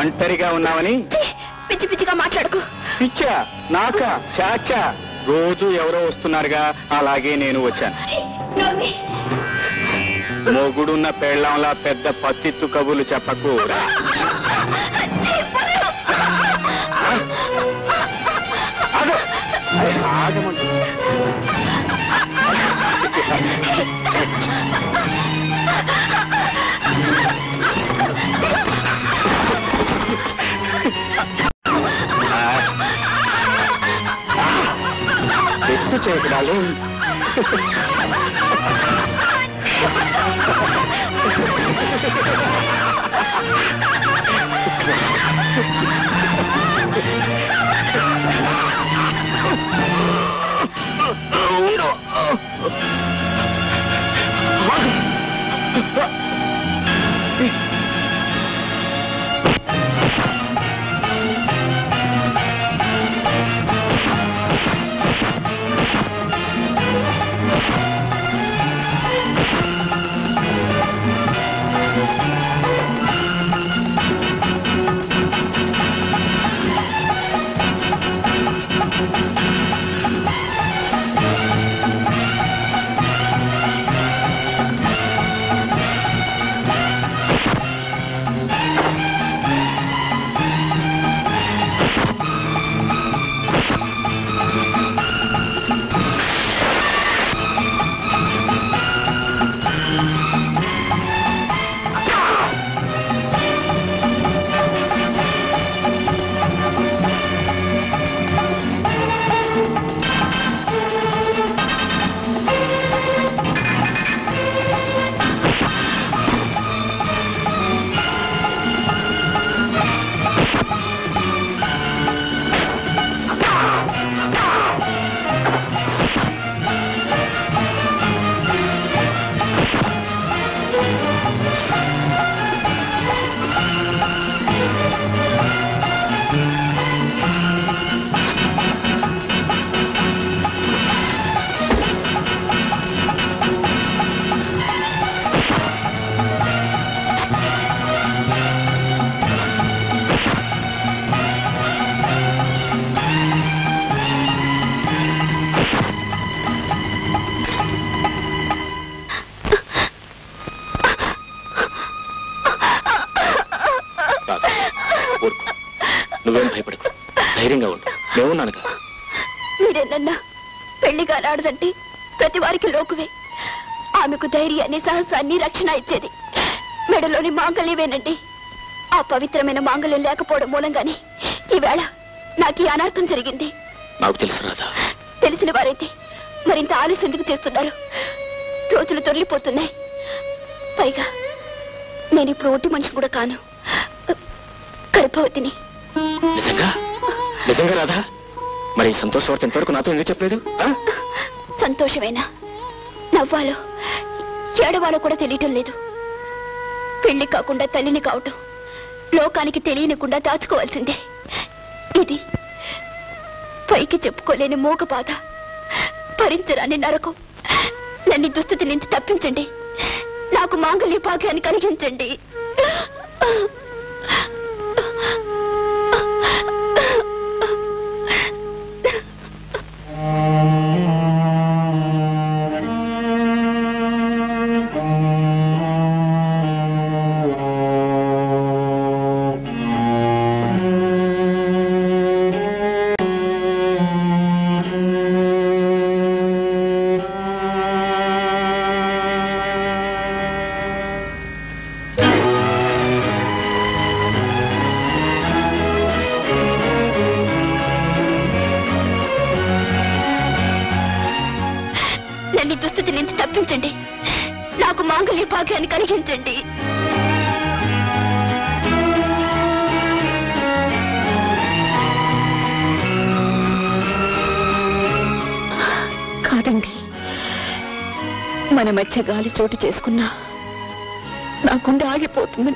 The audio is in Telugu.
ఒంటరిగా ఉన్నావని. పిచ్చి పిచ్చిగా మాట్లాడుకో. పిచ్చా నాకా? చాచా, రోజు ఎవరో వస్తున్నారుగా, అలాగే నేను వచ్చాను. మొగుడున్న పెళ్ళంలా పెద్ద పత్తిత్తు కబుర్లు చెప్పకు. ఎత్తు చేయకడాలి. నువ్వేం భయపడకు, ధైర్యంగా ఉండు. నేనున్నానుగా. మీరేనన్నా పెళ్లిగా నాడదంటే ప్రతి వారికి లోకువే. ఆమెకు ధైర్యాన్ని, సాహసాన్ని, రక్షణ ఇచ్చేది మెడలోని మాంగళ్యమేనండి. ఆ పవిత్రమైన మాంగళ్యం లేకపోవడం మూలంగానే ఈవేళ నాకు ఈ అనార్థం జరిగింది. నాకు తెలుసు రాధా. తెలిసిన వారైతే మరింత ఆలస్యం ఎందుకు చేస్తున్నారు? రోజులు తొలిపోతున్నాయి. పైగా నేను ఇప్పుడు ఒట్టి మనిషి కూడా కాను, గర్భవతిని. నిజంగా? నిజంగా రాధా? మరి సంతోష వార్త ఎంతవరకు నాతో ఎందుకు చెప్పలేదు? సంతోషమేనా, నవ్వాలో ఏడవాలో కూడా తెలియటం లేదు. పెళ్లి కాకుండా తల్లిని కావటం లోకానికి తెలియనికుండా దాచుకోవాల్సిందే. ఇది పైకి చెప్పుకోలేని మూగ బాధ, భరించరాని నరకం. నన్ను దుస్థితి నుంచి తప్పించండి. నాకు మాంగళ్య భాగ్యాన్ని కలిగించండి. నన్ను దుస్థితి నుంచి తప్పించండి. నాకు మాంగళ్య భాగ్యాన్ని కలిగించండి. కాదండి, మన మధ్య గాలి చోటు చేసుకున్నా నా గుండె ఆగిపోతుంది.